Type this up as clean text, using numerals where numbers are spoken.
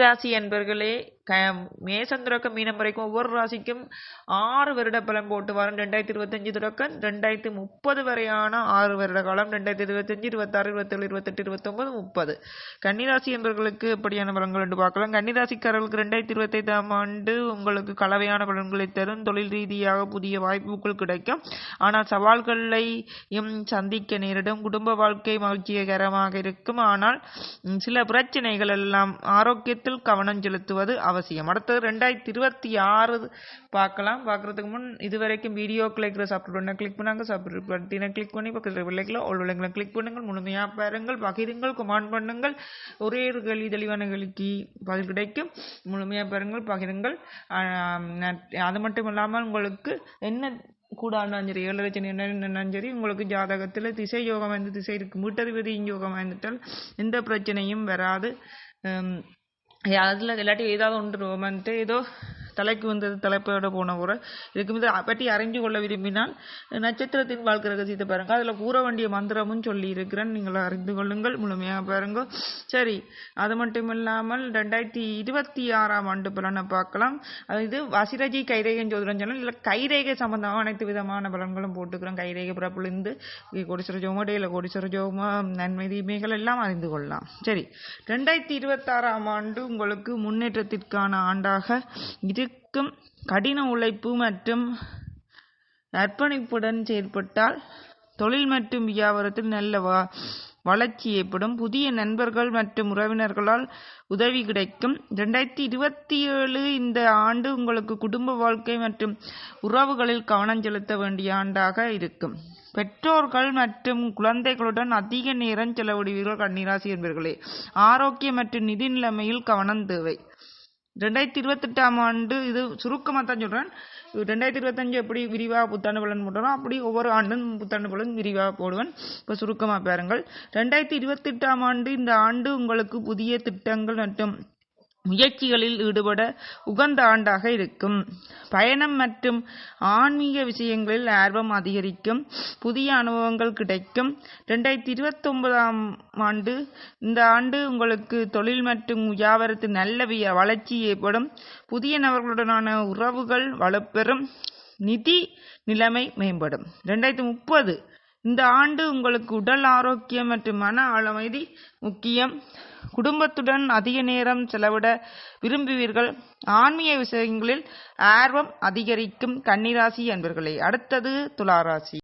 ராசி என்பர்களே, மேசம் தொடக்கம் மீனம் வரைக்கும் ஒவ்வொரு ராசிக்கும் 6 வருட பலன் போட்டு வரும். 2025 தொடக்கம் 2030 வரையான 6 வருட காலம். 2025, 26, 27, 28, 29, 30. கன்னிராசி என்பவர்களுக்கு எப்படியான பலன்கள் என்று பார்க்கலாம். கன்னிராசிக்காரர்களுக்கு 2025ஆம் ஆண்டு உங்களுக்கு கலவையான பலன்களை தரும். தொழில் ரீதியாக புதிய வாய்ப்புகள் கிடைக்கும். ஆனால் சவால்களையும் சந்திக்க நேரிடும். குடும்ப வாழ்க்கை மகிழ்ச்சிகரமாக இருக்கும். ஆனால் சில பிரச்சனைகள் எல்லாம் ஆரோக்கியத்தில் கவனம் செலுத்துவது அவசியம். அடுத்தது 2026 பார்க்கலாம். பார்க்கறதுக்கு முன் இதுவரைக்கும் வீடியோ சப்ஸ்கிரைப் கிளிக் பண்ணாங்க. சப்ஸ்கிரைப் பட்டினை கிளிக் பண்ணி பக்கத்தில் விலைகளை விலைகளை கிளிக் பண்ணுங்கள். முழுமையாக பாருங்கள், பகிருங்கள், கமெண்ட் பண்ணுங்கள். ஒரே ஒரு கேள்வி தெளிவான கேள்விக்கு பதில் கிடைக்கும். முழுமையாக பாருங்கள், பகிருங்கள். அது மட்டும் இல்லாமல் உங்களுக்கு என்ன கூடாலும் சரி, 7 லட்சம் என்னன்னாலும் சரி, உங்களுக்கு ஜாதகத்தில் திசை யோகம் வாய்ந்த திசை இருக்கு, வீட்டதிபதி யோகம் வாய்ந்துட்டால் எந்த பிரச்சனையும் வராது. அதில் இல்லாட்டி ஏதாவது ஒன்று வந்துட்டு ஏதோ தலைக்கு வந்தது தலைப்போட போன கூட இதுக்கு இதை பற்றி அறிஞ்சு கொள்ள விரும்பினால் நட்சத்திரத்தின் வாழ்க்கை ரகசியத்தை பாருங்கள். அதில் கூற வேண்டிய மந்திரமும் சொல்லி இருக்கிறேன், நீங்கள் அறிந்து கொள்ளுங்கள், முழுமையாக பாருங்க. சரி, அது மட்டும் இல்லாமல் 2026ஆம் ஆண்டு பலனை பார்க்கலாம். இது வசிரஜி கைரேகை ஜோதிடம் சொன்னால் இல்லை கைரேகை சம்பந்தமாக அனைத்து விதமான பலன்களும் போட்டுக்கிறோம். கைரேகை பிறப்பிலிருந்து கோடீஸ்வர ஜோகமா டேல கோடீஸ்வர ஜோகமா நன்மை தீமைகள் எல்லாம் அறிந்து கொள்ளலாம். சரி, 2026ஆம் ஆண்டு உங்களுக்கு முன்னேற்றத்திற்கான ஆண்டாக இருக்கும். கடின உழைப்பு மற்றும் அர்ப்பணிப்புடன் செயல்பட்டால் தொழில் மற்றும் வியாபாரத்தில் நல்ல வளர்ச்சி ஏற்படும். புதிய நண்பர்கள் மற்றும் உறவினர்களால் உதவி கிடைக்கும். 2027 இந்த ஆண்டு உங்களுக்கு குடும்ப வாழ்க்கை மற்றும் உறவுகளில் கவனம் செலுத்த வேண்டிய ஆண்டாக இருக்கும். பெற்றோர்கள் மற்றும் குழந்தைகளுடன் அதிக நேரம் செலவிடுவீர்கள். கன்னிராசி என்பவர்களே, ஆரோக்கியம் மற்றும் நிதி நிலைமையில் கவனம் தேவை. 2028ஆம் ஆண்டு இது சுருக்கமாக தான் சொல்கிறேன். 2025 எப்படி விரிவாக புத்தாண்டு பலன் போடுறோம் அப்படி ஒவ்வொரு ஆண்டும் புத்தாண்டு பலன் விரிவாக போடுவேன். இப்போ சுருக்கமாக பாருங்கள். 2028ஆம் ஆண்டு இந்த ஆண்டு உங்களுக்கு புதிய திட்டங்கள் மற்றும் முயற்சிகளில் ஈடுபட உகந்த ஆண்டாக இருக்கும். பயணம் மற்றும் ஆன்மீக விஷயங்களில் ஆர்வம் அதிகரிக்கும். புதிய அனுபவங்கள் கிடைக்கும். 2029ஆம் ஆண்டு இந்த ஆண்டு உங்களுக்கு தொழில் மற்றும் வியாபாரத்தில் நல்ல வளர்ச்சி ஏற்படும். புதிய நபர்களுடனான உறவுகள் வலுப்பெறும். நிதி நிலைமை மேம்படும். 2030 இந்த ஆண்டு உங்களுக்கு உடல் ஆரோக்கியம் மற்றும் மன அமைதி முக்கியம். குடும்பத்துடன் அதிக நேரம் செலவிட விரும்புவீர்கள். ஆன்மீக விஷயங்களில் ஆர்வம் அதிகரிக்கும். கன்னிராசி என்பர்களே, அடுத்தது துளாராசி.